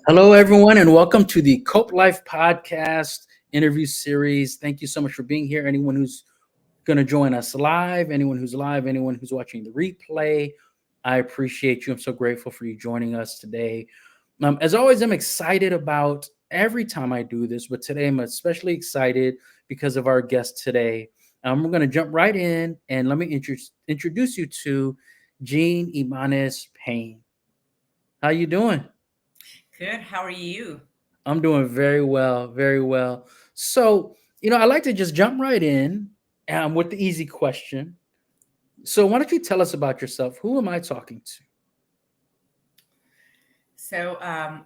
Hello, everyone, and welcome to the Cope Life podcast interview series. Thank you so much for being here. Anyone who's going to join us live, anyone who's live, anyone who's watching the replay, I appreciate you. I'm so grateful for you joining us today. As always, I'm excited about every time I do this, but today I'm especially excited because of our guest today. We're going to jump right in and let me introduce you to Jean Ibanez Payne. How you doing? Good. How are you? I'm doing very well, very well. So, I like to just jump right in with the easy question. So, why don't you tell us about yourself? Who am I talking to? So, I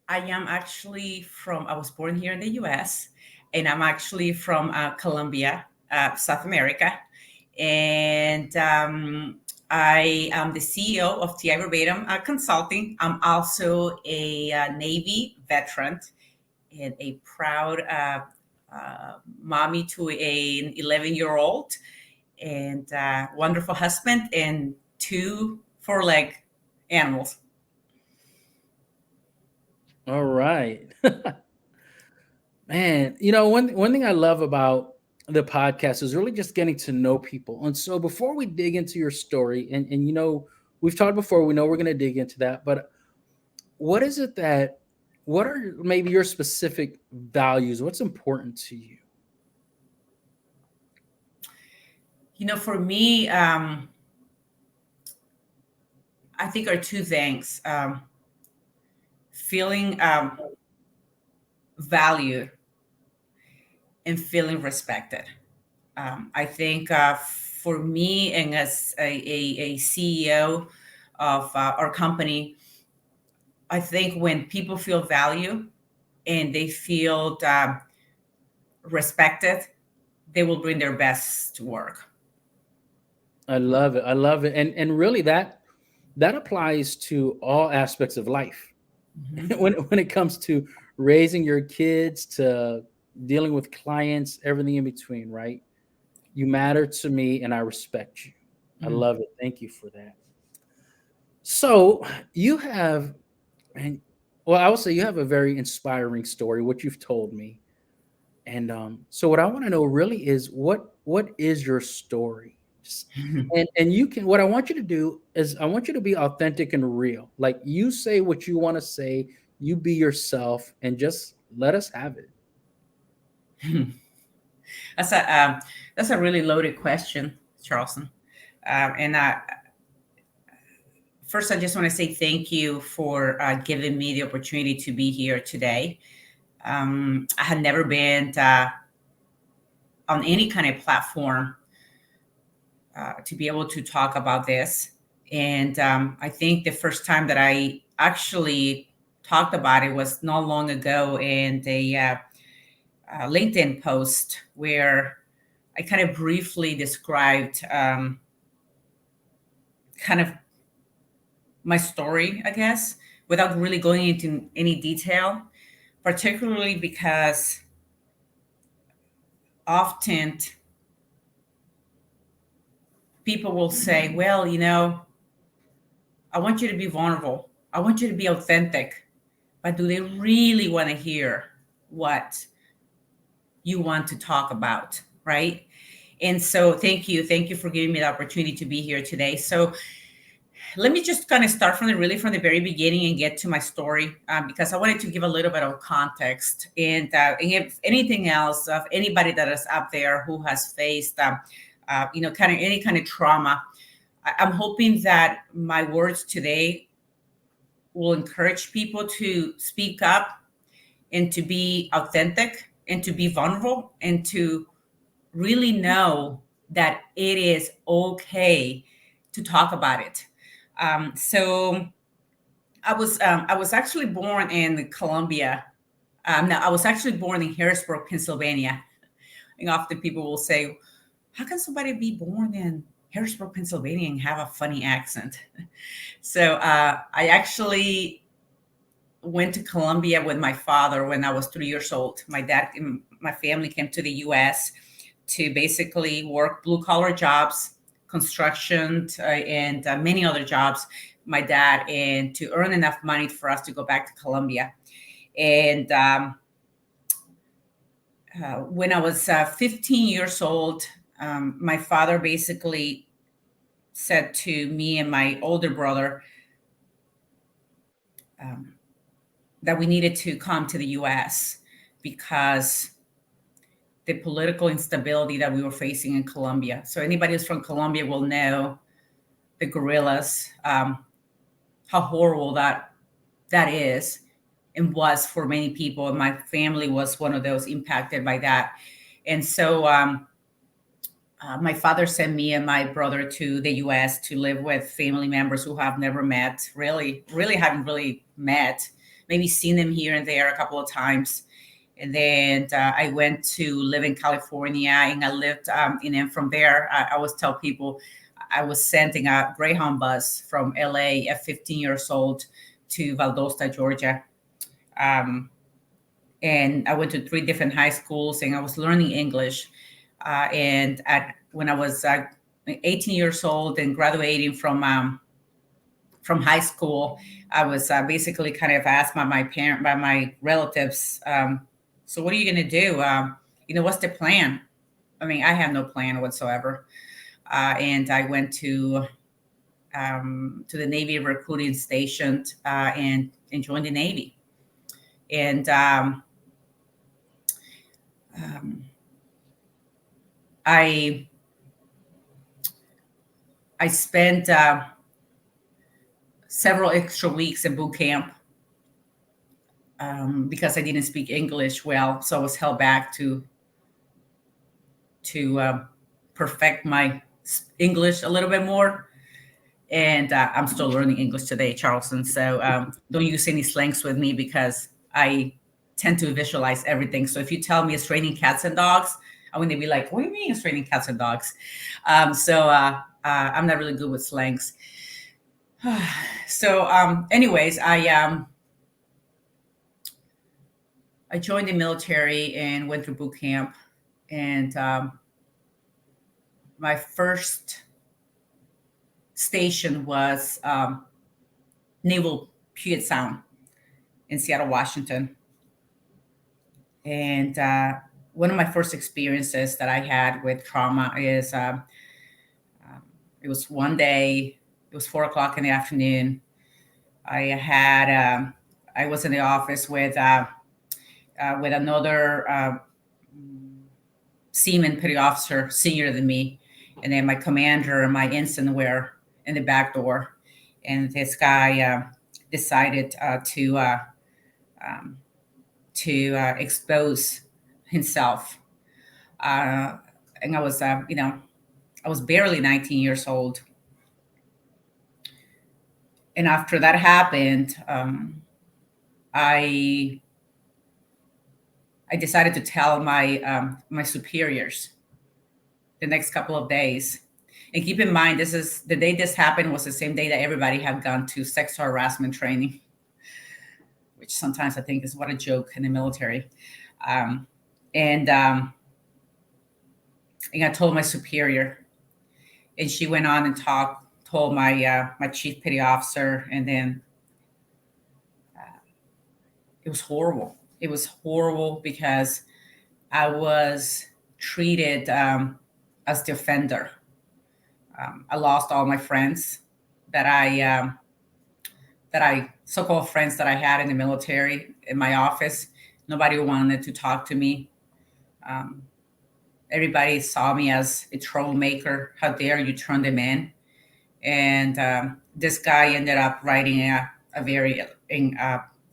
am actually I was born here in the US, and I'm actually from Colombia, South America. And I am the CEO of TI Verbatim Consulting. I'm also a Navy veteran and a proud mommy to an 11-year-old and wonderful husband and two four-leg animals. All right. Man, one thing I love about the podcast is really just getting to know people. And so before we dig into your story, and we've talked before, we know we're gonna dig into that, but what is it that what are maybe your specific values? What's important to you? For me, I think are two things: feeling valued and feeling respected. I think for me, and as a CEO of our company, I think when people feel value and they feel respected, they will bring their best to work. I love it. I love it. And really that applies to all aspects of life. Mhm. When it comes to raising your kids, to dealing with clients, everything in between, right? You matter to me and I respect you. I Mhm. love it. Thank you for that. So, you have and well, I would say you have a very inspiring story, what you've told me. And so what I want to know really is what is your story? And you can what I want you to do is I want you to be authentic and real. Like you say what you want to say, you be yourself and just let us have it. That's a that's a really loaded question, Charleston. And first, I just want to say thank you for giving me the opportunity to be here today. I had never been on any kind of platform to be able to talk about this, and I think the first time that I actually talked about it was not long ago in the LinkedIn post where I kind of briefly described kind of my story, I guess, without really going into any detail, particularly because often people will say, well, I want you to be vulnerable. I want you to be authentic. But do they really want to hear what you want to talk about? Right. And so thank you. Thank you for giving me the opportunity to be here today. So let me just kind of start from the very beginning and get to my story because I wanted to give a little bit of context and if anything else of anybody that is up there who has faced kind of any kind of trauma. I'm hoping that my words today will encourage people to speak up and to be authentic and to be vulnerable and to really know that it is okay to talk about it. So I was actually born in Colombia. No, I was actually born in Harrisburg, Pennsylvania. And often people will say, "How can somebody be born in Harrisburg, Pennsylvania, and have a funny accent?" So I actually went to Colombia with my father when I was 3 years old. My dad and my family came to the U.S. to basically work blue collar jobs, construction, and many other jobs. my dad and to earn enough money for us to go back to Colombia. And when I was 15 years old, my father basically said to me and my older brother um, that we needed to come to the US because the political instability that we were facing in Colombia. So anybody who's from Colombia will know the guerrillas, how horrible that is and was for many people. And my family was one of those impacted by that. And so my father sent me and my brother to the US to live with family members who have never met, really haven't really met, maybe seen them here and there a couple of times. And then I went to live in California, and I lived and from there, I always tell people I was sent in a Greyhound bus from LA at 15 years old to Valdosta, Georgia. And I went to 3 different high schools, and I was learning English. When I was 18 years old and graduating from high school, I was basically kind of asked by my relatives, so what are you going to do? What's the plan? I mean, I have no plan whatsoever. And I went to the Navy recruiting station and joined the Navy. And I spent several extra weeks in boot camp because I didn't speak English well, so I was held back to perfect my English a little bit more. And I'm still learning English today, Charleston. So don't use any slangs with me because I tend to visualize everything. So if you tell me it's raining cats and dogs, I'm going to be like, what do you mean it's raining cats and dogs? So I'm not really good with slangs. So anyways, I joined the military and went through boot camp. And my first station was Naval Puget Sound in Seattle, Washington. And one of my first experiences that I had with trauma is it was one day, it was 4 o'clock in the afternoon. I was in the office with another seaman petty officer senior than me. And then my commander and my ensign were in the back door. And this guy decided to expose himself. And I was, I was barely 19 years old. And after that happened, I decided to tell my superiors the next couple of days. And keep in mind, this is the day this happened was the same day that everybody had gone to sexual harassment training, which sometimes I think is what a joke in the military. And I told my superior, and she went on and told my chief petty officer, and then it was horrible. It was horrible because I was treated as the offender. I lost all my friends that I so-called friends that I had in the military in my office. Nobody wanted to talk to me. Everybody saw me as a troublemaker. How dare you turn them in? And this guy ended up writing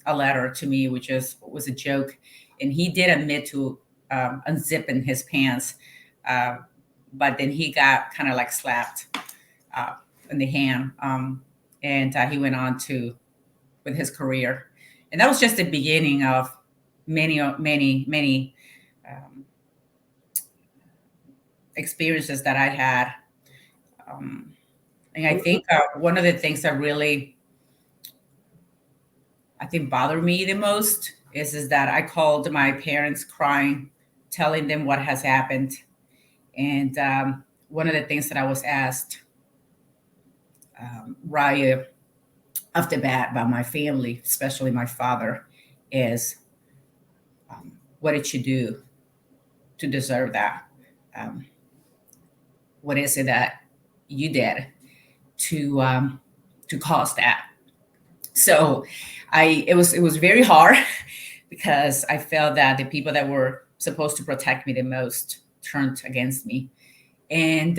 a letter to me, which was a joke. And he did admit to unzipping his pants, but then he got kind of like slapped in the hand, and he went on with his career. And that was just the beginning of many experiences that I had. And I think one of the things that really, I think, bothered me the most is that I called my parents crying, telling them what has happened. And one of the things that I was asked, Raya, off the bat about my family, especially my father, is what did you do to deserve that? Um, what is it that you did to cause that? So it was very hard because I felt that the people that were supposed to protect me the most turned against me, and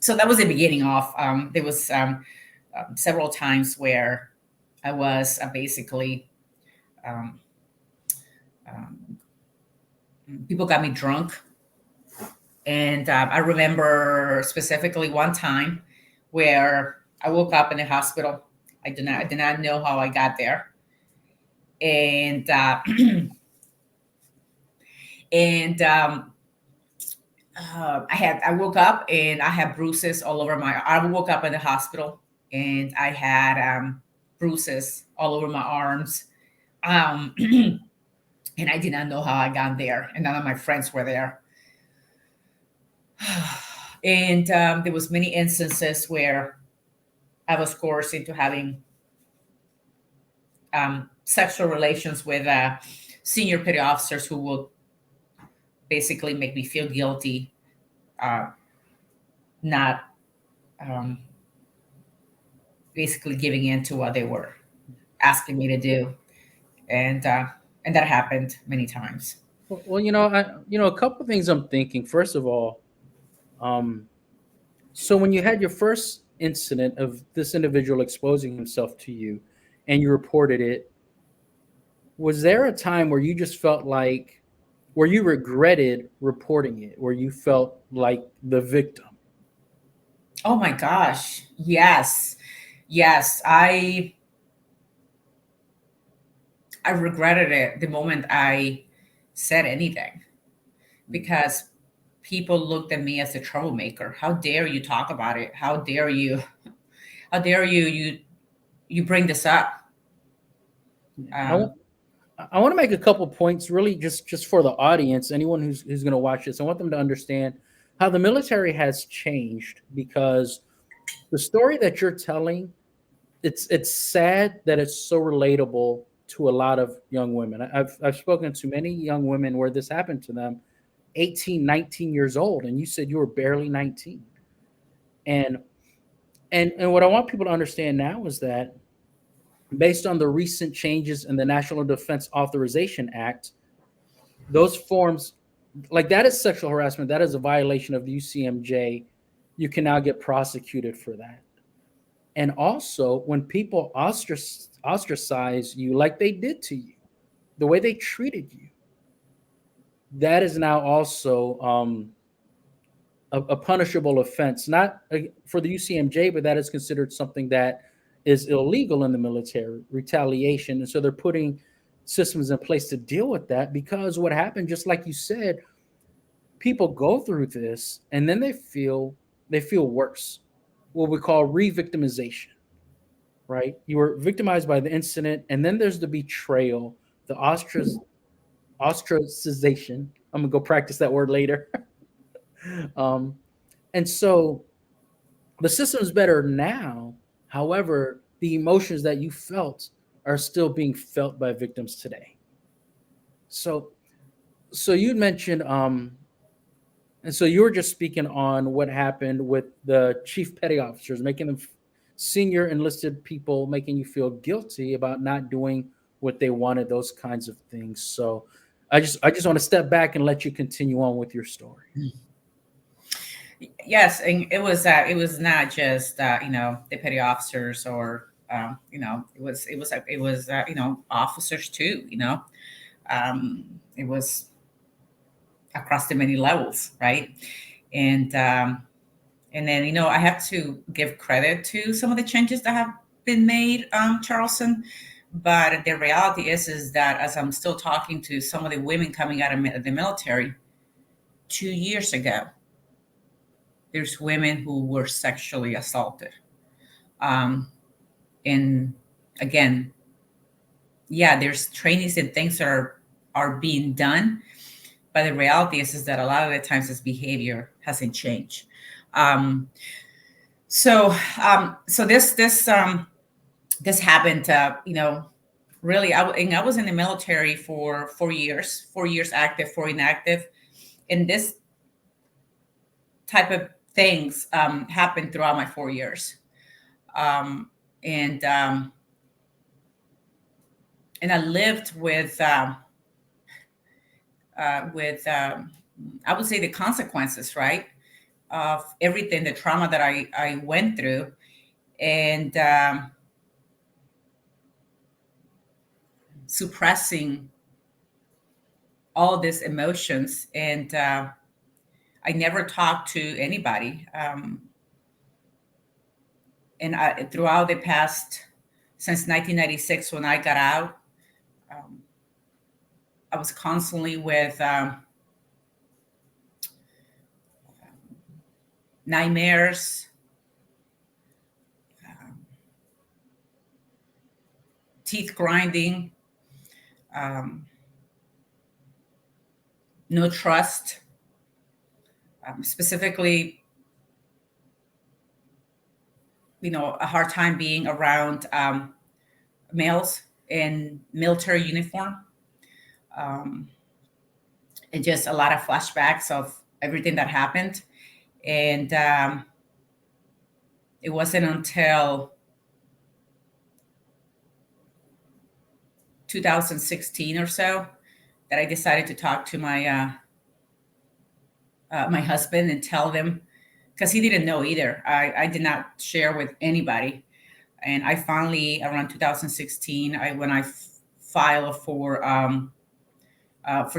so that was the beginning of. There was several times where I was basically um, um, people got me drunk, and I remember specifically one time where I woke up in the hospital. I did not know how I got there, and and I woke up and I had bruises all over my. I woke up in the hospital and I had bruises all over my arms, um, and I did not know how I got there, and none of my friends were there. And there was many instances where I was coerced into having sexual relations with senior petty officers who would basically make me feel guilty, uh, not um, basically giving in to what they were asking me to do, and that happened many times. Well, a couple of things I'm thinking. First of all, um, so when you had your first incident of this individual exposing himself to you, and you reported it, was there a time where you just felt like, where you regretted reporting it, where you felt like the victim? Oh my gosh, yes, yes. I regretted it the moment I said anything because people looked at me as a troublemaker. How dare you talk about it? How dare you? How dare you bring this up? I want Um, I want to make a couple points, really, just for the audience, anyone who's going to watch this. I want them to understand how the military has changed, because the story that you're telling, it's sad that it's so relatable to a lot of young women. I've spoken to many young women where this happened to them, 18, 19 years old, and you said you were barely 19. And and what I want people to understand now is that, based on the recent changes in the National Defense Authorization Act, those forms, like, that is sexual harassment, that is a violation of the UCMJ. You can now get prosecuted for that. And also, when people ostracize you like they did to you, the way they treated you, that is now also a punishable offense, not for the UCMJ, but that is considered something that is illegal in the military, retaliation. And so they're putting systems in place to deal with that, because what happened, just like you said, people go through this and then they feel worse, what we call re-victimization. Right, you were victimized by the incident, and then there's the betrayal, the ostracization. I'm gonna go practice that word later. um, and so the system's better now. However, the emotions that you felt are still being felt by victims today. So so you mentioned, and so you were just speaking on what happened with the chief petty officers, making them senior enlisted people, making you feel guilty about not doing what they wanted, those kinds of things. So I just want to step back and let you continue on with your story. yes, and it was not just the petty officers or it was officers too. It was across the many levels, right? And and then I have to give credit to some of the changes that have been made, Charleston. But the reality is that as I'm still talking to some of the women coming out of the military 2 years ago, there's women who were sexually assaulted. Um, and again, yeah, there's trainings and things that are being done, but the reality is that a lot of the times this behavior hasn't changed. Um, so so this this happened, really, and I was in the military for 4 years active, 4 inactive. And this type of things happened throughout my 4 years. Um, and and I lived with I would say the consequences, right, of everything, the trauma that I went through, and suppressing all these emotions. And I never talked to anybody. Throughout the past, since 1996, when I got out, um, I was constantly with nightmares, um, teeth grinding, um, no trust, specifically, a hard time being around males in military uniform, um, and just a lot of flashbacks of everything that happened. And it wasn't until 2016 or so that I decided to talk to my husband and tell them, because he didn't know either. I did not share with anybody. And I finally, around 2016, when I filed for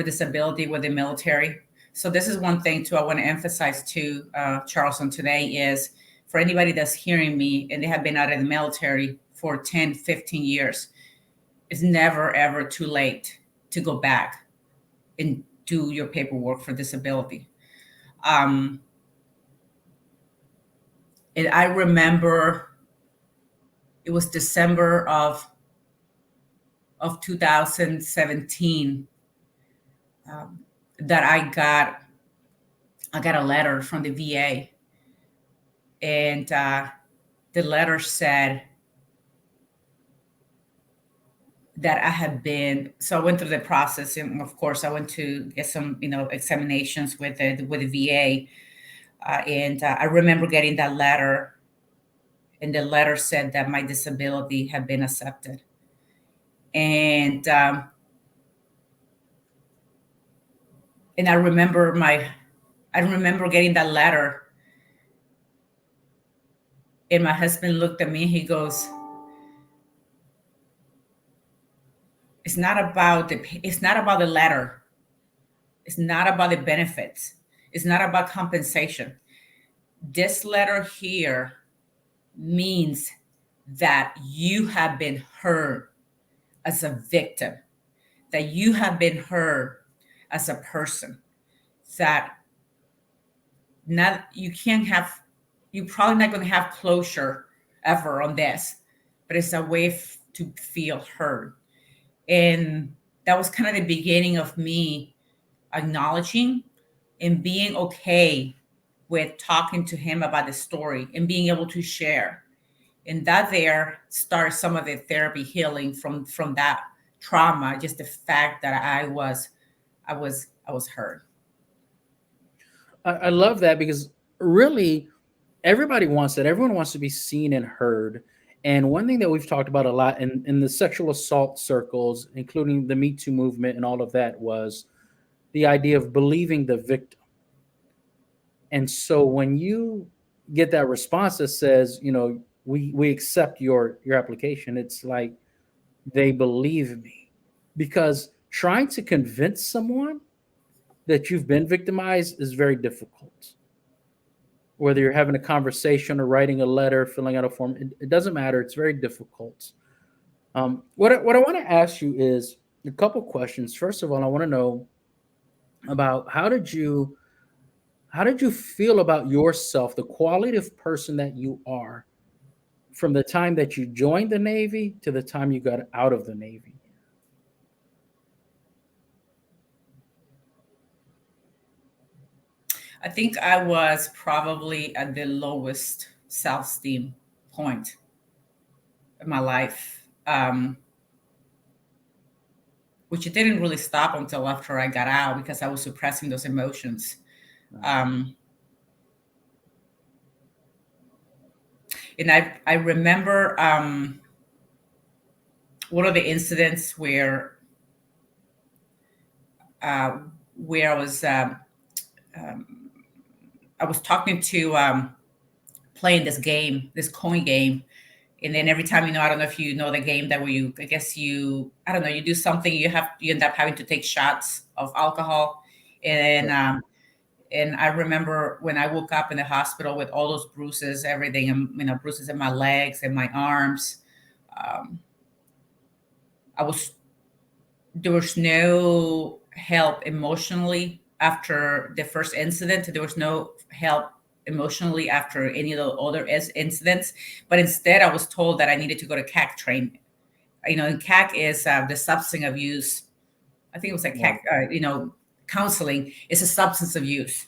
disability with the military. So this is one thing too I want to emphasize to Charleston today is, for anybody that's hearing me and they have been out of the military for 10, 15 years, it's never ever too late to go back and do your paperwork for disability. Um, and I remember it was December of 2017, um, that I got a letter from the VA, and the letter said that I had been. So I went through the process, and of course, I went to get some, examinations with the VA, and I remember getting that letter, and the letter said that my disability had been accepted, and and I remember getting that letter, and my husband looked at me. He goes, It's not about the letter. It's not about the benefits. It's not about compensation. This letter here means that you have been heard as a victim, that you have been heard as a person, that not you can't have you're probably not going to have closure ever on this, but it's a way to feel heard. And that was kind of the beginning of me acknowledging and being okay with talking to him about the story and being able to share. And that there starts some of the therapy healing from that trauma, just the fact that I was heard. I love that because really everybody wants that. Everyone wants to be seen and heard. And one thing that we've talked about a lot in the sexual assault circles, including the Me Too movement and all of that, was the idea of believing the victim. And so when you get that response that says, we accept your application, it's like they believe me. Because trying to convince someone that you've been victimized is very difficult. Whether you're having a conversation or writing a letter, filling out a form, it doesn't matter. It's very difficult. What I want to ask you is a couple questions. First of all, I want to know about how did you feel about yourself, the quality of person that you are, from the time that you joined the Navy to the time you got out of the Navy? I think I was probably at the lowest self-esteem point in my life, which it didn't really stop until after I got out because I was suppressing those emotions. And I remember one of the incidents where I was I was talking to playing this game, this coin game. And then every time, I don't know if you know the game that where you, I guess I don't know, you do something, you end up having to take shots of alcohol. And, and I remember when I woke up in the hospital with all those bruises, everything, and, bruises in my legs and my arms. Um, there was no help emotionally after the first incident. There was no help emotionally after any of the other incidents. But instead, I was told that I needed to go to CAC training. And CAC is the substance abuse. I think it was like CAC, counseling is a substance abuse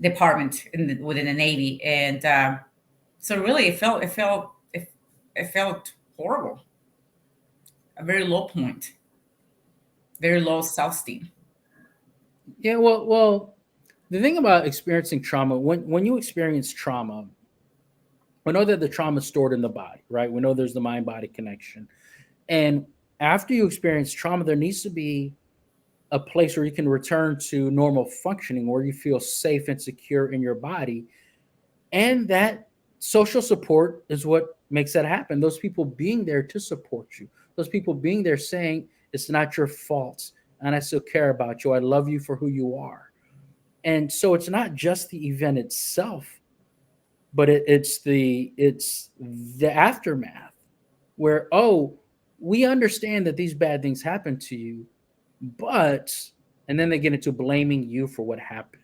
department within the Navy. And so really it felt horrible, a very low point, very low self-esteem. Yeah, well, the thing about experiencing trauma, when you experience trauma, we know that the trauma is stored in the body, right? We know there's the mind body connection. And after you experience trauma, there needs to be a place where you can return to normal functioning, where you feel safe and secure in your body. And that social support is what makes that happen. Those people being there to support you, those people being there saying, it's not your fault. And I still care about you. I love you for who you are. And so it's not just the event itself, but it's the aftermath where, oh, we understand that these bad things happen to you, but, and then they get into blaming you for what happened.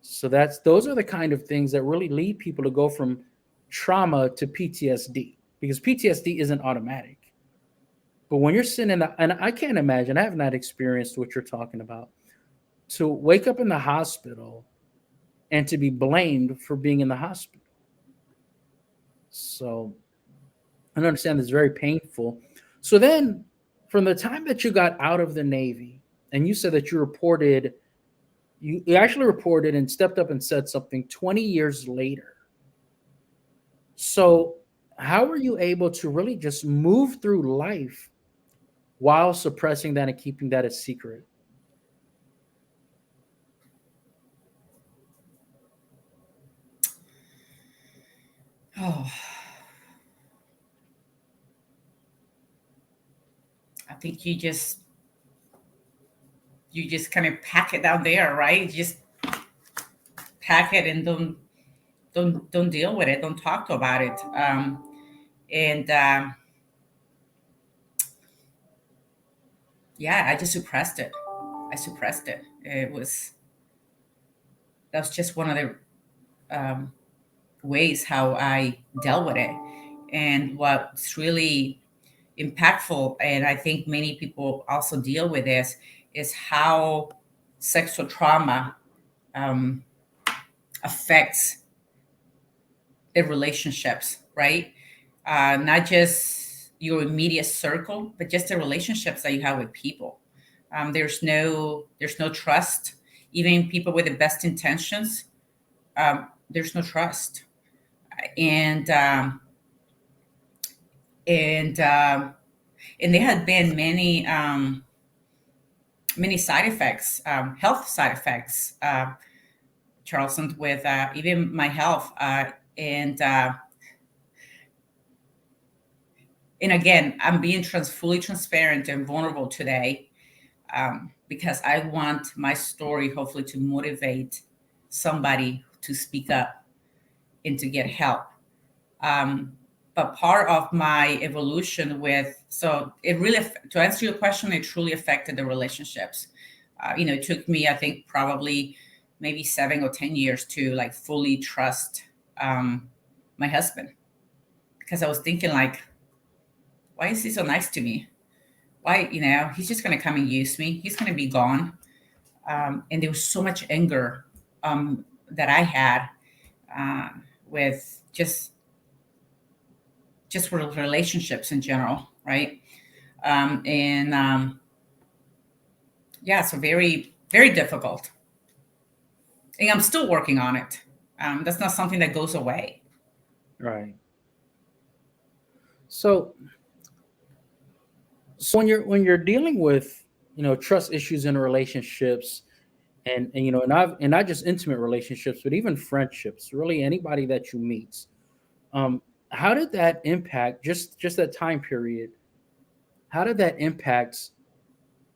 So those are the kind of things that really lead people to go from trauma to PTSD, because PTSD isn't automatic. But when you're sitting in and I can't imagine, I have not experienced what you're talking about, to wake up in the hospital and to be blamed for being in the hospital. So I understand it's very painful. So then, from the time that you got out of the Navy, and you said that you actually reported and stepped up and said something 20 years later. So, how were you able to really just move through life while suppressing that and keeping that a secret? Oh, I think you just kind of pack it down there, right? Just pack it and don't deal with it. Don't talk about it. And Yeah, I just suppressed it. I suppressed it. That was just one of the um, ways how I dealt with it. And what's really impactful, and I think many people also deal with this, is how sexual trauma um, affects the relationships, right? Not just your immediate circle, but just the relationships that you have with people. There's no trust, even people with the best intentions. There's no trust, and and um, and there had been many side effects, health side effects, Charleston, with even my health, and again, I'm being fully transparent and vulnerable today, because I want my story hopefully to motivate somebody to speak up and to get help. But part of my evolution so it really, to answer your question, it truly affected the relationships. It took me, I think, probably maybe 7 or 10 years to like fully trust my husband, because I was thinking like, why is he so nice to me? Why, he's just going to come and use me. He's going to be gone. And there was so much anger that I had with just just for relationships in general, right? And yeah, so very, very difficult. And I'm still working on it. That's not something that goes away. Right. So when you're dealing with trust issues in relationships, and and not just intimate relationships, but even friendships, really anybody that you meet, um how did that impact, just that time period, how did that impact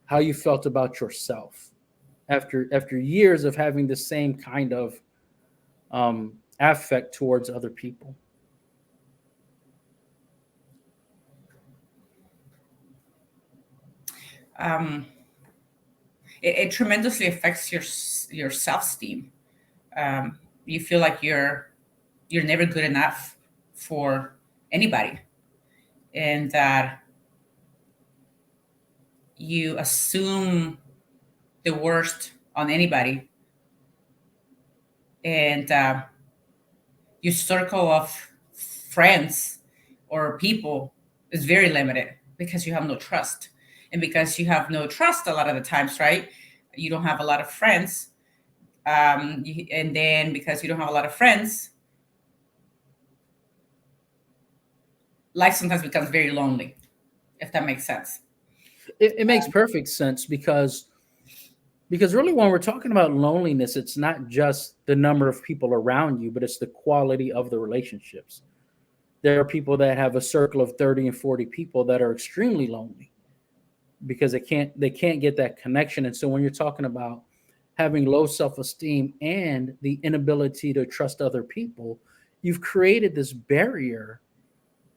how you felt about yourself after years of having the same kind of affect towards other people? Um, it tremendously affects your self esteem. You feel like you're never good enough for anybody, and that you assume the worst on anybody, and your circle of friends or people is very limited because you have no trust. And because you have no trust a lot of the times, right? You don't have a lot of friends. And then because you don't have a lot of friends, life sometimes becomes very lonely, if that makes sense. It makes perfect sense, because really when we're talking about loneliness, it's not just the number of people around you, but it's the quality of the relationships. There are people that have a circle of 30 and 40 people that are extremely lonely because they can't get that connection. And so when you're talking about having low self-esteem and the inability to trust other people, you've created this barrier.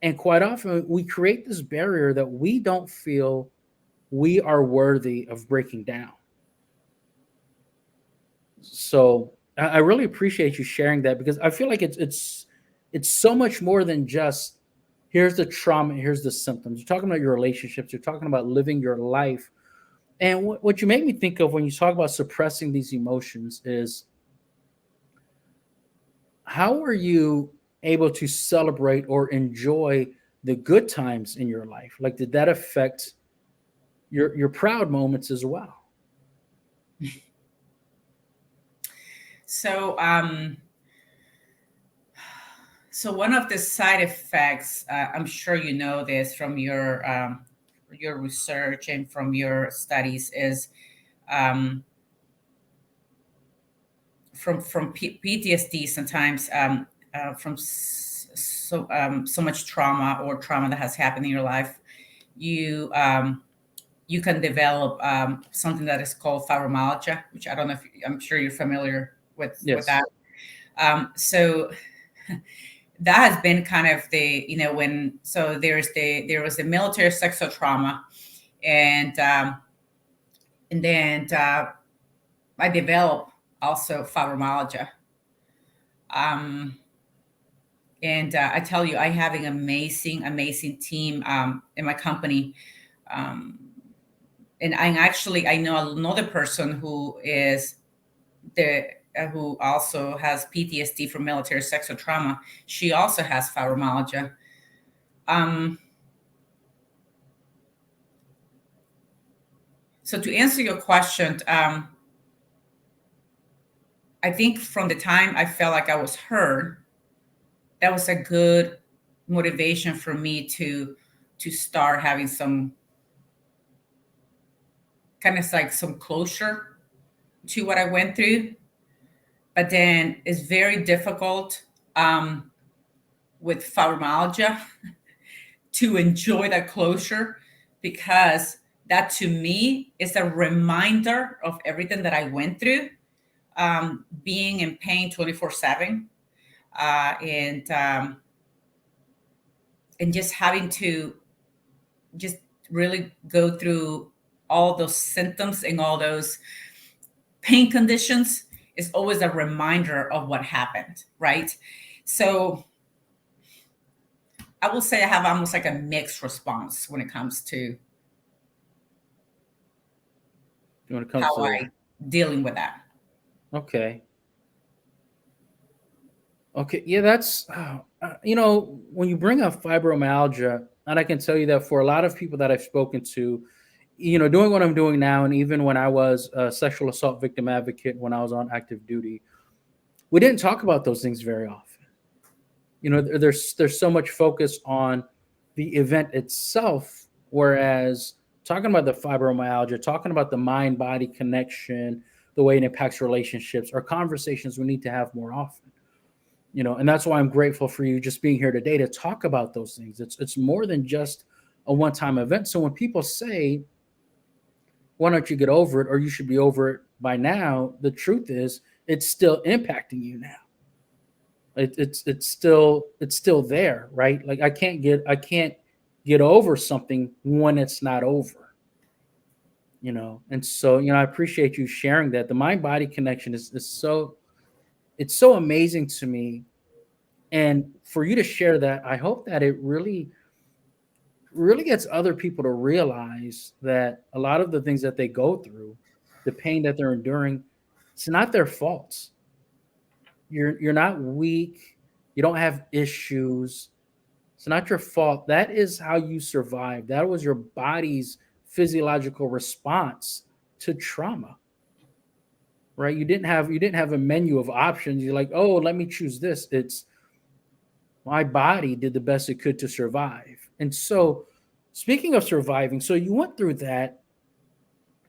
And quite often we create this barrier that we don't feel we are worthy of breaking down. So I really appreciate you sharing that, because I feel like it's so much more than just here's the trauma, here's the symptoms. You're talking about your relationships, you're talking about living your life. And what you make me think of when you talk about suppressing these emotions is, how are you able to celebrate or enjoy the good times in your life? Like, did that affect your proud moments as well? So, so one of the side effects, I'm sure you know this from your research and from your studies, is um, from PTSD sometimes, from so much trauma or trauma that has happened in your life. You you can develop something that is called fibromyalgia, which I don't know if I'm sure you're familiar with Yes. that. So that has been kind of the, when, so there was the military sexual trauma, and then I developed also fibromyalgia. Um, and I tell you, I have an amazing team in my company. Um, and I know another person who is the who also has PTSD from military sexual trauma. She also has fibromyalgia. Um, so to answer your question, I think from the time I felt like I was heard, that was a good motivation for me to start having some kind of like some closure to what I went through. But then it's very difficult um, with fibromyalgia to enjoy that closure, because that to me is a reminder of everything that I went through, being in pain 24/7, and just having to just really go through all those symptoms and all those pain conditions is always a reminder of what happened, right? So I will say I have almost like a mixed response when it comes to When it comes how to I dealing with that. okay. Okay, yeah, that's when you bring up fibromyalgia, and I can tell you that for a lot of people that I've spoken to, doing what I'm doing now, and even when I was a sexual assault victim advocate when I was on active duty, we didn't talk about those things very often. There's so much focus on the event itself, whereas talking about the fibromyalgia, talking about the mind body connection, the way it impacts relationships, are conversations we need to have more often. And that's why I'm grateful for you just being here today to talk about those things. It's more than just a one-time event. So when people say, why don't you get over it, or you should be over it by now, the truth is it's still impacting you now. It's still there, right? Like I can't get over something when it's not over. And so I appreciate you sharing that. The mind body connection is so, it's so amazing to me. And for you to share that, I hope that it really gets other people to realize that a lot of the things that they go through, the pain that they're enduring, it's not their faults. You're not weak. You don't have issues. It's not your fault. That is how you survived. That was your body's physiological response to trauma, right? You didn't have a menu of options. You're like, oh, let me choose this. It's my body did the best it could to survive. And so, speaking of surviving, so you went through that,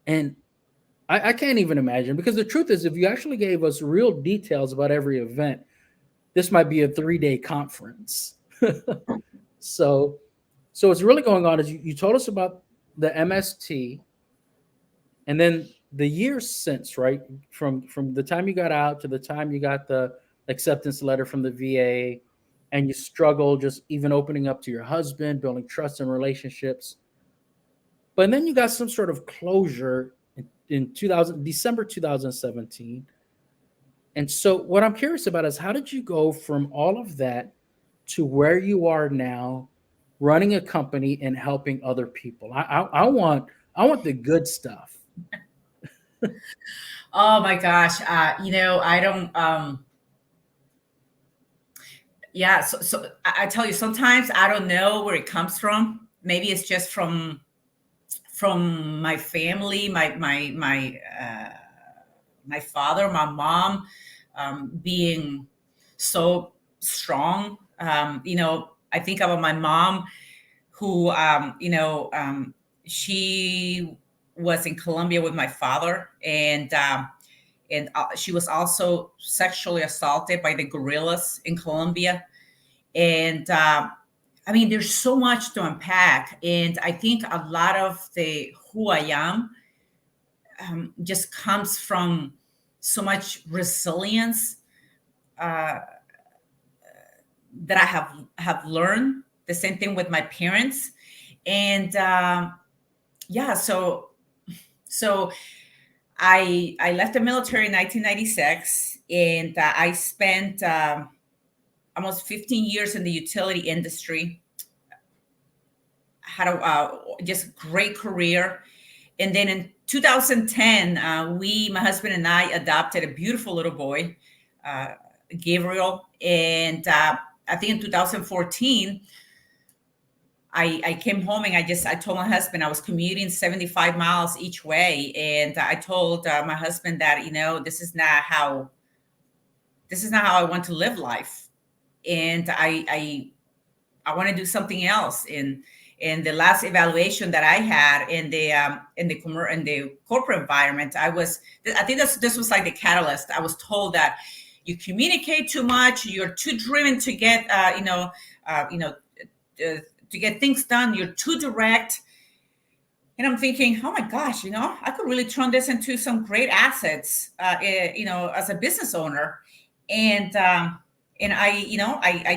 and I can't even imagine, because the truth is, if you actually gave us real details about every event, this might be a 3-day conference. so, so what's really going on is you told us about the MST, and then the years since, right? From the time you got out to the time you got the acceptance letter from the VA, and you struggle just even opening up to your husband, building trust and relationships. But then you got some sort of closure in 2000 December 2017. And so what I'm curious about is, how did you go from all of that to where you are now, running a company and helping other people? I want the good stuff. Oh my gosh. I don't, yeah. So I tell you, sometimes I don't know where it comes from. Maybe it's just from my family, my father, my mom, being so strong. I think about my mom, who, she was in Colombia with my father, and she was also sexually assaulted by the guerrillas in Colombia. And I mean, there's so much to unpack, and I think a lot of the who I am just comes from so much resilience uh, that I have learned. The same thing with my parents, and yeah. So I left the military in 1996, and I spent almost 15 years in the utility industry. Had a just great career, and then in 2010, my husband and I, adopted a beautiful little boy, uh, Gabriel, and I think in 2014, I came home, and I told my husband I was commuting 75 miles each way, and I told my husband that, this is not how I want to live life, and I want to do something else. In the last evaluation that I had in the corporate environment, I think this was like the catalyst. I was told that you communicate too much, you're too driven to get to get things done, you're too direct. And I'm thinking, oh my gosh, I could really turn this into some great assets, as a business owner. And I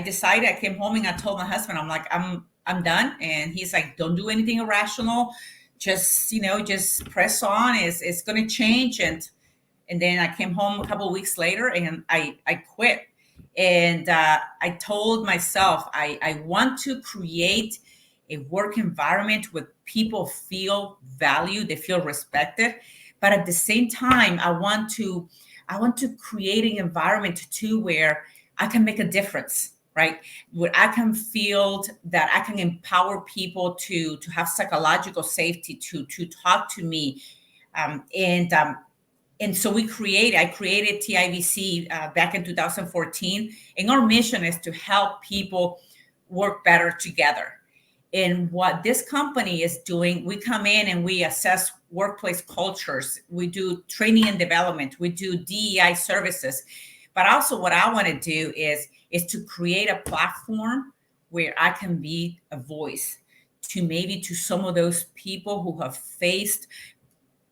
decided. I came home and I told my husband, I'm like, I'm done. And he's like, don't do anything irrational. Just press on. It's going to change. And then I came home a couple of weeks later, and I quit. And I told myself, I want to create a work environment where people feel valued, they feel respected. But at the same time, I want to create an environment too where I can make a difference. right? Where I can feel that I can empower people to have psychological safety to talk to me, and so I created TIVC back in 2014, and our mission is to help people work better together. And what this company is doing, we come in and we assess workplace cultures. We do training and development. We do DEI services. But also what I want to do is to create a platform where I can be a voice to some of those people who have faced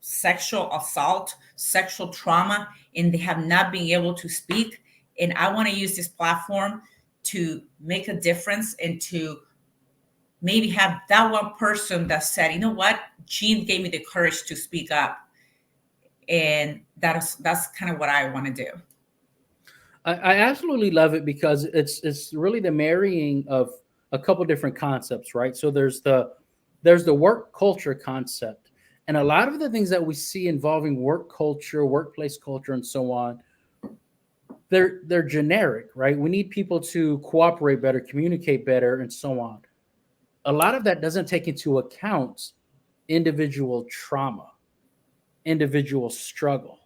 sexual assault, sexual trauma, and they have not been able to speak. And I want to use this platform to make a difference and to maybe have that one person that said, you know what, Jean gave me the courage to speak up. And that's kind of what I want to do. I absolutely love it because it's really the marrying of a couple different concepts, right? So there's the work culture concept, and a lot of the things that we see involving work culture, workplace culture, and so on, they're generic, right? We need people to cooperate better, communicate better, and so on. A lot of that doesn't take into account individual trauma, individual struggle.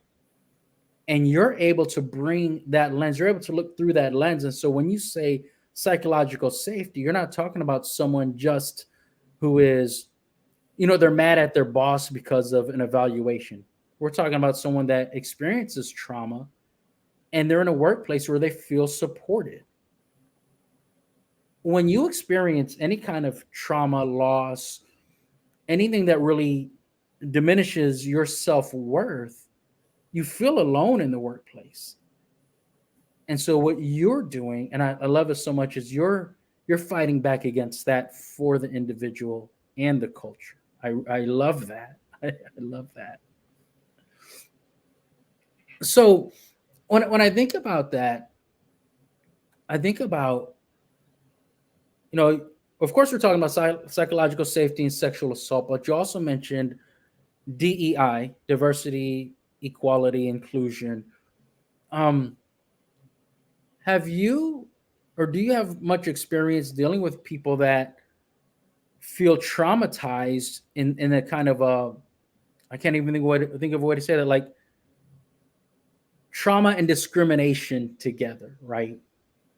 And you're able to bring that lens, you're able to look through that lens. And so when you say psychological safety, you're not talking about someone just who is, they're mad at their boss because of an evaluation. We're talking about someone that experiences trauma and they're in a workplace where they feel supported. When you experience any kind of trauma, loss, anything that really diminishes your self-worth, you feel alone in the workplace. And so what you're doing, and I love it so much, is you're fighting back against that for the individual and the culture. I love that. I love that. So when I think about that, I think about, of course we're talking about psychological safety and sexual assault, but you also mentioned DEI, diversity, equality, inclusion. Um, have you or do you have much experience dealing with people that feel traumatized in a kind of a, I can't even think of a way to say that, like trauma and discrimination together, right?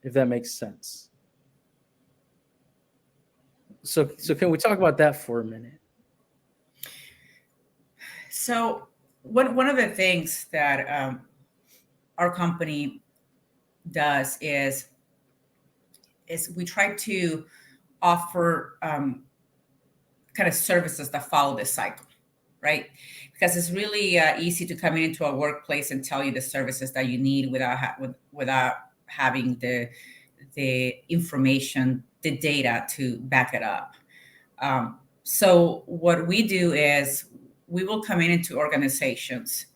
If that makes sense. So can we talk about that for a minute? So one of the things that our company does is we try to offer kind of services that follow this cycle, right? Because it's really easy to come into a workplace and tell you the services that you need without having the information, the data to back it up. So what we do is we will come into organizations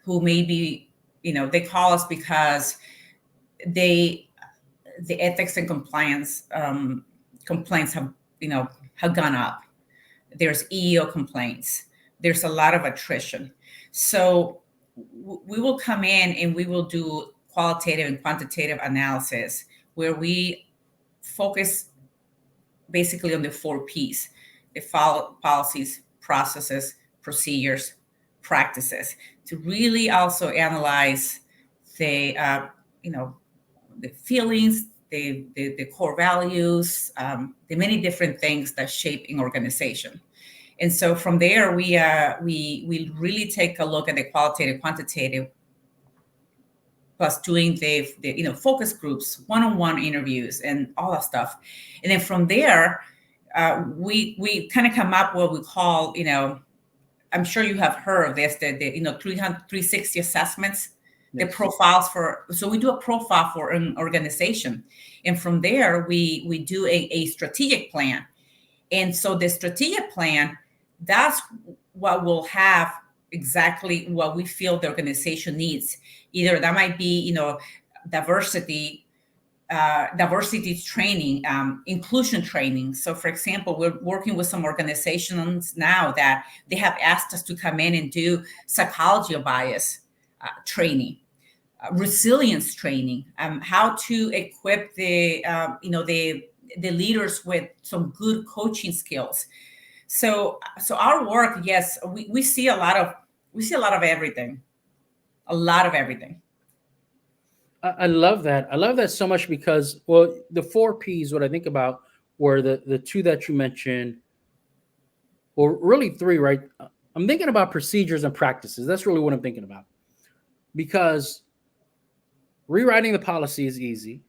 who maybe, they call us because the ethics and compliance complaints have gone up. There's EEO complaints. There's a lot of attrition. So we will come in and we will do qualitative and quantitative analysis where we focus basically on the 4 Ps: the policies, processes, procedures, practices, to really also analyze the the feelings, the core values, the many different things that shape an organization. And so from there, we really take a look at the qualitative, quantitative, plus doing the focus groups, one-on-one interviews, and all that stuff. And then from there, we kind of come up what we call, I'm sure you have heard of this, the 360 assessments. Yes. The profiles so we do a profile for an organization. And from there, we do a strategic plan. And so the strategic plan, that's what will have exactly what we feel the organization needs. Either that might be, diversity training, inclusion training. So for example, we're working with some organizations now that they have asked us to come in and do psychology of bias training. resilience training, how to equip the leaders with some good coaching skills. So our work, yes, we see a lot of everything, a lot of everything. I love that. I love that so much because, well, the four P's, what I think about were the two that you mentioned, or really three, right? I'm thinking about procedures and practices. That's really what I'm thinking about because rewriting the policy is easy.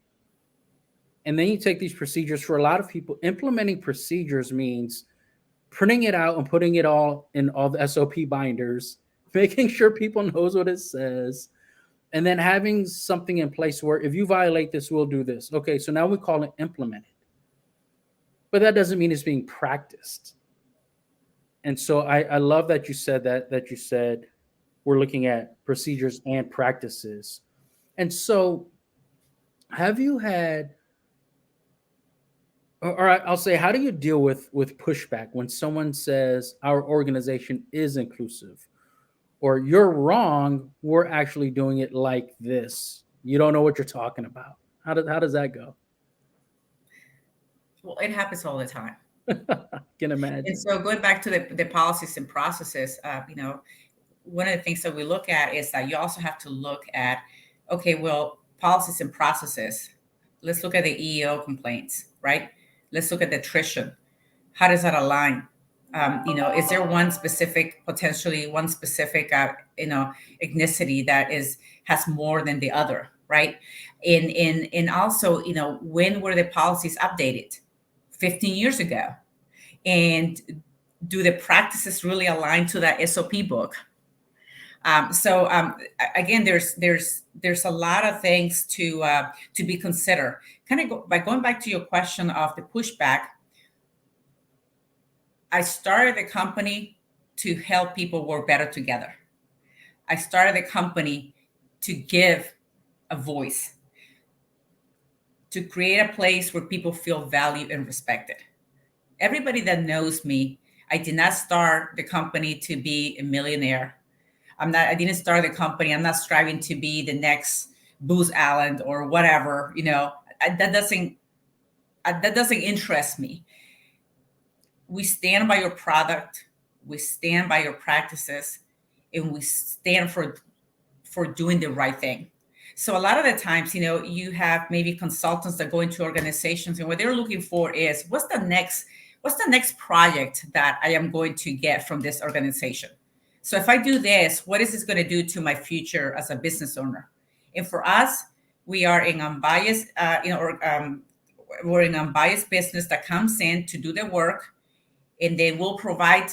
And then you take these procedures. For a lot of people, implementing procedures means printing it out and putting it all in all the SOP binders, making sure people knows what it says, and then having something in place where if you violate this, we'll do this. Okay, so now we call it implemented. But that doesn't mean it's being practiced. And so I love that you said that you said we're looking at procedures and practices. And so have you had, or I'll say, how do you deal with pushback when someone says our organization is inclusive, or you're wrong, we're actually doing it like this? You don't know what you're talking about. How does that go? Well, it happens all the time. Can And imagine. so going back to the policies and processes, one of the things that we look at is that you also have to look at, okay, well, policies and processes. Let's look at the EEO complaints, right? Let's look at the attrition. How does that align? Is there potentially one specific, ethnicity that has more than the other, right? And also, when were the policies updated? 15 years ago. And do the practices really align to that SOP book? Again, there's a lot of things to be considered. By going back to your question of the pushback, I started the company to help people work better together. I started the company to give a voice, to create a place where people feel valued and respected. Everybody that knows me, I did not start the company to be a millionaire. I didn't start the company. I'm not striving to be the next Booz Allen or whatever. That doesn't interest me. We stand by your product, we stand by your practices, and we stand for doing the right thing. So a lot of the times, you have maybe consultants that go into organizations, and what they're looking for is what's the next project that I am going to get from this organization. So if I do this, what is this going to do to my future as a business owner? And for us, we are an unbiased, we're an unbiased business that comes in to do the work, and they will provide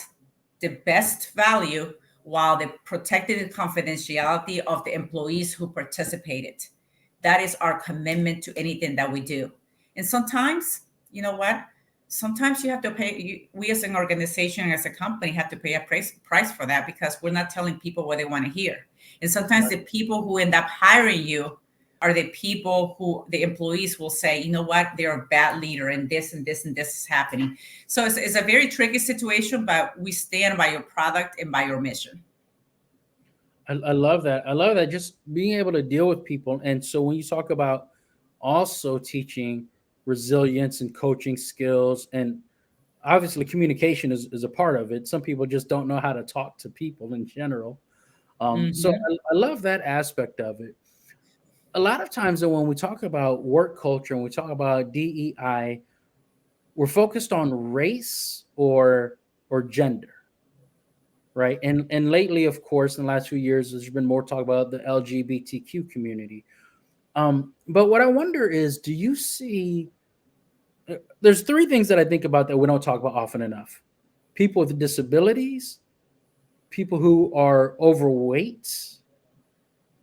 the best value while they protected the confidentiality of the employees who participated. That is our commitment to anything that we do. And sometimes, you know what? Sometimes you have to pay. We as an organization, as a company, have to pay a price for that because we're not telling people what they want to hear. And sometimes the people who end up hiring you are the people who the employees will say, you know what, they're a bad leader and this and this and this is happening. So it's a very tricky situation, but we stand by your product and by your mission. I love that. I love that. Just being able to deal with people. And so when you talk about also teaching resilience and coaching skills, and obviously communication is a part of it. Some people just don't know how to talk to people in general. So Mhm. I love that aspect of it. A lot of times, though, when we talk about work culture and we talk about DEI, we're focused on race or gender, right? And lately, of course, in the last few years, there's been more talk about the LGBTQ community. But what I wonder is, do you see? There's three things that I think about that we don't talk about often enough: people with disabilities, people who are overweight,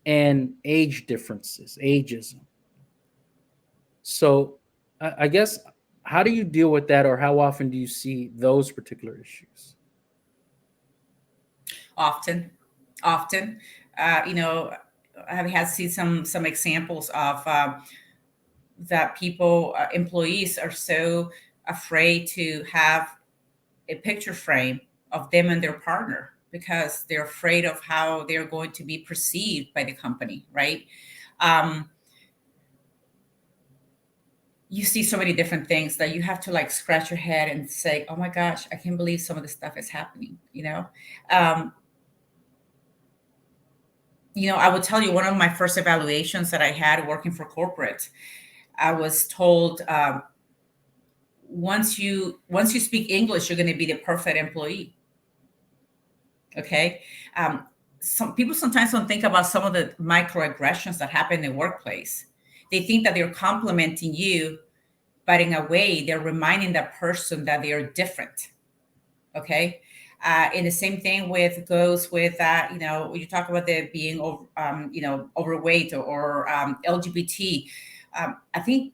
and age differences, ageism. So, I guess, how do you deal with that, or how often do you see those particular issues? Often, often, uh, you know, I have had seen some examples of that people, employees, are so afraid to have a picture frame of them and their partner. because they're afraid of how they're going to be perceived by the company, right? Um, you see so many different things that you have to like scratch your head and say, "Oh my gosh, I can't believe some of this stuff is happening." Um, I will tell you one of my first evaluations that I had working for corporate. I was told once you speak English, you're going to be the perfect employee. Okay. Some people sometimes don't think about some of the microaggressions that happen in the workplace. They think that they're complimenting you, but in a way, they're reminding that person that they are different. Okay. And the same thing goes with that. When you talk about the being overweight or LGBT. I think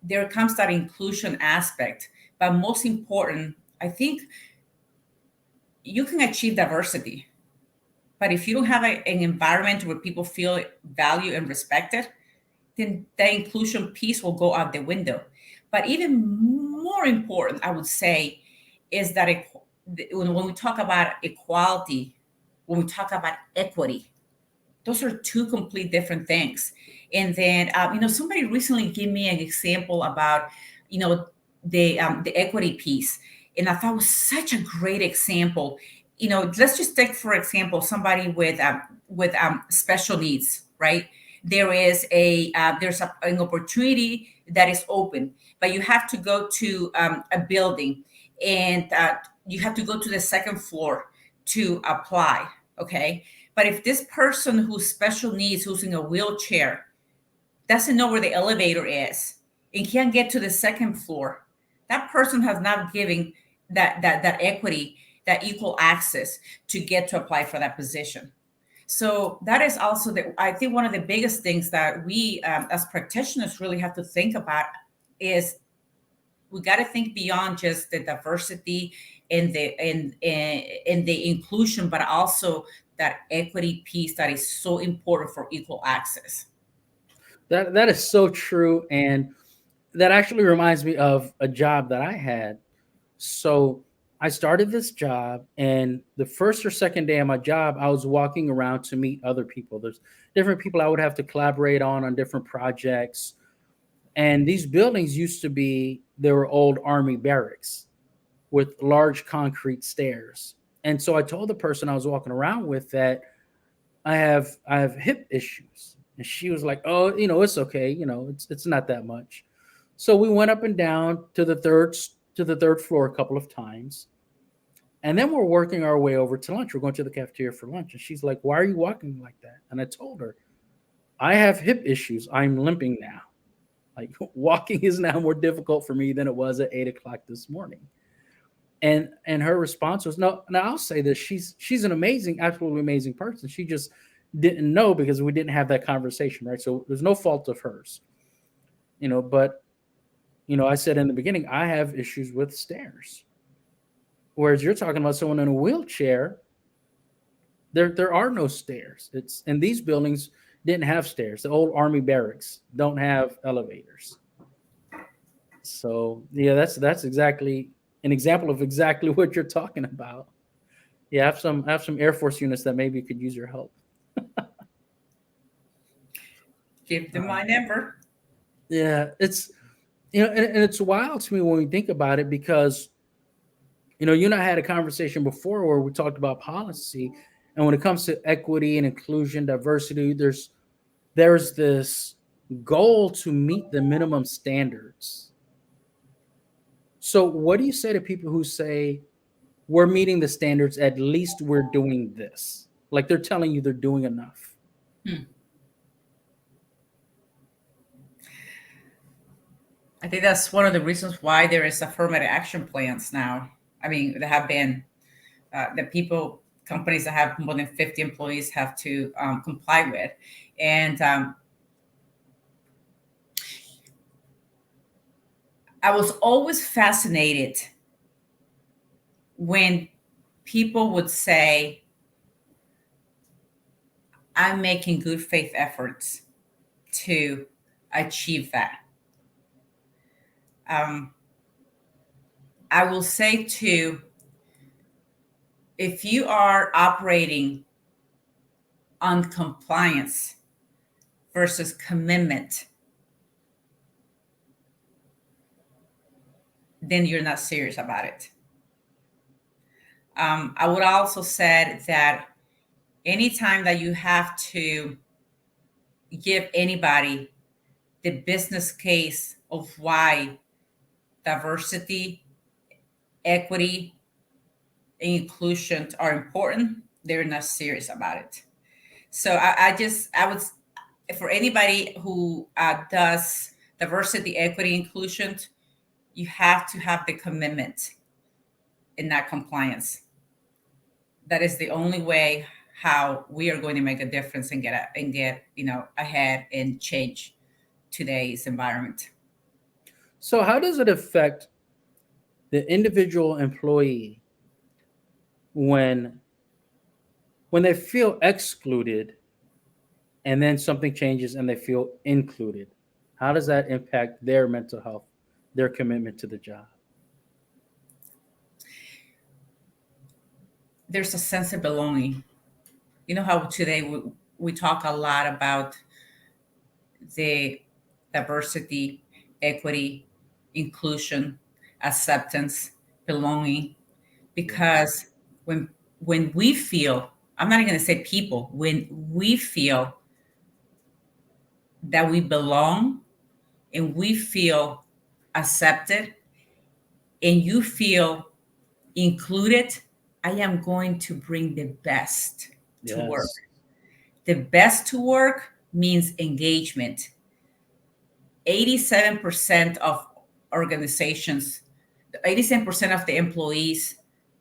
there comes that inclusion aspect, but most important, I think you can achieve diversity. But if you don't have an environment where people feel valued and respected, then the inclusion piece will go out the window. But even more important, I would say, is that when we talk about equality, when we talk about equity, those are two complete different things. And then, somebody recently gave me an example about, you know, the equity piece, and I thought it was such a great example. Let's just take for example somebody with special needs, right? There's an opportunity that is open, but you have to go to a building, and you have to go to the second floor to apply. Okay, but if this person who's special needs, who's in a wheelchair, doesn't know where the elevator is and can't get to the second floor, that person has not given that equity, that equal access to get to apply for that position. So that is also I think one of the biggest things that we as practitioners really have to think about is we got to think beyond just the diversity and the inclusion, but also that equity piece that is so important for equal access. That is so true, and that actually reminds me of a job that I had. So I started this job, and the first or second day of my job, I was walking around to meet other people. There's different people I would have to collaborate on different projects. And these buildings used to be, they were old army barracks with large concrete stairs. And so I told the person I was walking around with that I have hip issues. And she was like, "Oh, it's okay. It's not that much." So we went up and down to the third floor a couple of times. And then we're working our way over to lunch. We're going to the cafeteria for lunch. And she's like, "Why are you walking like that?" And I told her, "I have hip issues. I'm limping now. Like walking is now more difficult for me than it was at 8 o'clock this morning." And her response was, "No, now I'll say this. She's an amazing, absolutely amazing person. She just didn't know because we didn't have that conversation, right? So there's no fault of hers. But I said in the beginning, I have issues with stairs. Whereas you're talking about someone in a wheelchair, there are no stairs. It's and these buildings didn't have stairs. The old army barracks don't have elevators. So yeah, that's exactly an example of exactly what you're talking about. Yeah, I have some Air Force units that maybe could use your help. Give them my Um, number. yeah, it's and it's wild to me when we think about it because you and I had a conversation before where we talked about policy, and when it comes to equity and inclusion, diversity, there's this goal to meet the minimum standards. So, what do you say to people who say we're meeting the standards, at least we're doing this? Like they're telling you they're doing enough. Hmm. I think that's one of the reasons why there is affirmative action plans now. I mean, there have been the companies that have more than 50 employees have to comply with. And I was always fascinated when people would say, I'm making good faith efforts to achieve that. Um, I will say too, If you are operating on compliance versus commitment, then you're not serious about it. I would also said that anytime that you have to give anybody the business case of why diversity, equity, and inclusion are important, they're not serious about it. So I would, for anybody who does diversity, equity, inclusion, you have to have the commitment in that compliance. That is the only way how we are going to make a difference and get ahead and change today's environment. So, how does it affect the individual employee when they feel excluded and then something changes and they feel included? How does that impact their mental health, their commitment to the job? There's a sense of belonging. You know how today we talk a lot about the diversity, equity, inclusion, acceptance, belonging, because when when we feel, I'm not even going to say people, when we feel that we belong and we feel accepted and you feel included, I am going to bring the best to work. Yes. The best to work means engagement. 87% of organizations, 87% of the employees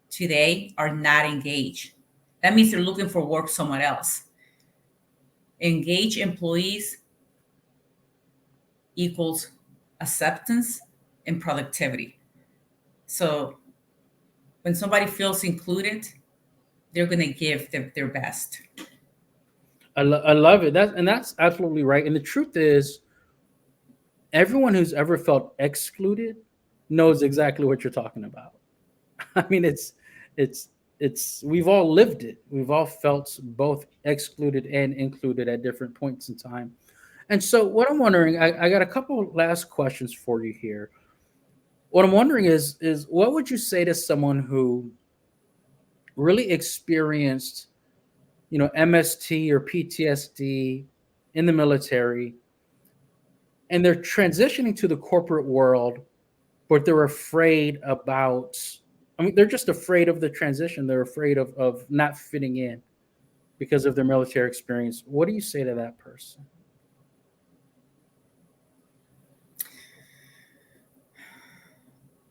today are not engaged. That means they're looking for work somewhere else. Engaged employees equals acceptance and productivity. So when somebody feels included, they're going to give their best. I love it. That's absolutely right. And the truth is, everyone who's ever felt excluded knows exactly what you're talking about. I mean, it's we've all lived it. We've all felt both excluded and included at different points in time. And so, what I'm wondering, I got a couple last questions for you here. What I'm wondering is what would you say to someone who really experienced, MST or PTSD in the military, and they're transitioning to the corporate world, but they're afraid about, I mean, they're just afraid of the transition. They're afraid of not fitting in because of their military experience. What do you say to that person?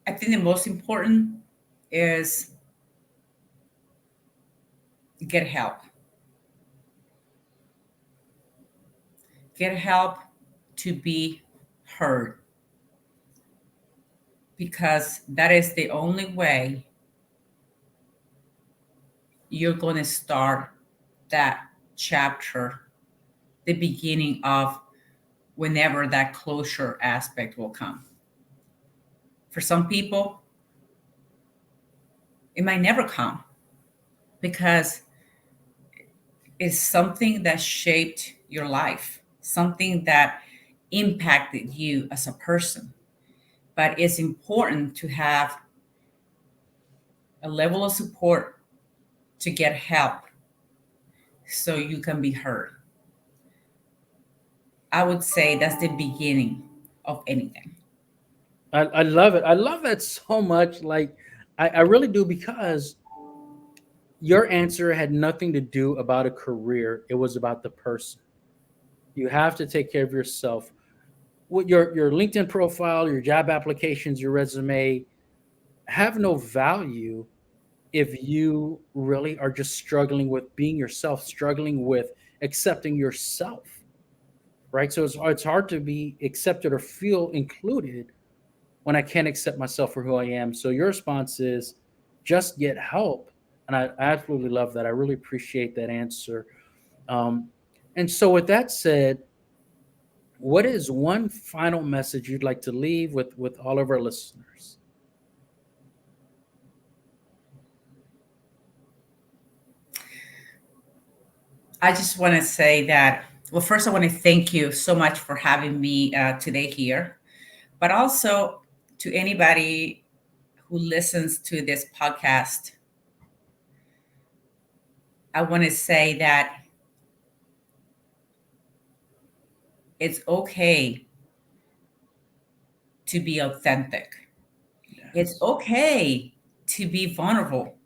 I think the most important is get help. Get help to be heard, because that is the only way you're going to start that chapter, the beginning of whenever that closure aspect will come. For some people, it might never come because it's something that shaped your life, something that impacted you as a person. But it's important to have a level of support to get help so you can be heard. I would say that's the beginning of anything. I love it. I love that so much. Like, I really do, because your answer had nothing to do about a career. It was about the person. You have to take care of yourself. With your LinkedIn profile, your job applications, your resume have no value if you really are just struggling with being yourself, struggling with accepting yourself, right? So it's hard to be accepted or feel included when I can't accept myself for who I am. So your response is just get help. And I absolutely love that. I really appreciate that answer. Um, and so, with that said, what is one final message you'd like to leave with all of our listeners? I just want to say that, well, first, I want to thank you so much for having me today here, but also to anybody who listens to this podcast, I want to say that it's okay to be authentic. It's Yes. okay to be vulnerable.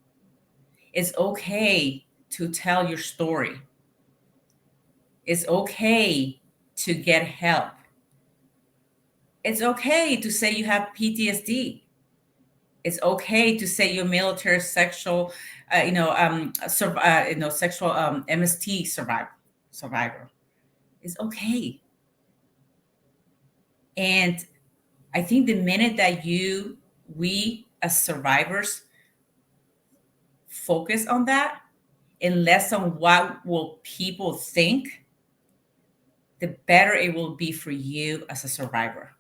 It's okay to tell your story. It's okay to get help. It's okay to say you have PTSD. It's okay to say you're military sexual, sexual MST survivor. It's okay. And I think the minute that we as survivors focus on that and less on what will people think, the better it will be for you as a survivor.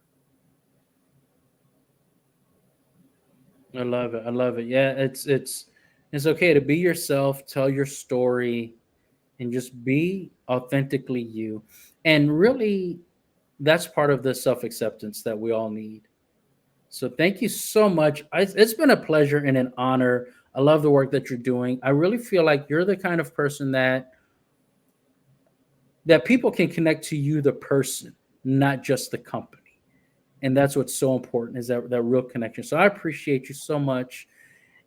I love it. I love it. Yeah, it's okay to be yourself, tell your story, and just be authentically you. And really, that's part of the self acceptance that we all need. So thank you so much. It's been a pleasure and an honor. I love the work that you're doing. I really feel like you're the kind of person that people can connect to you, the person, not just the company. And that's what's so important is that real connection. So I appreciate you so much.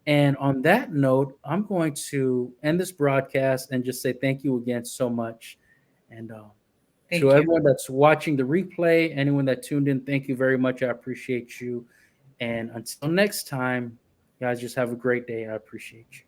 And on that note, I'm going to end this broadcast and just say thank you again so much. And to Thank you. everyone that's watching the replay, anyone that tuned in, thank you very much. I appreciate you. And until next time, guys, just have a great day. I appreciate you.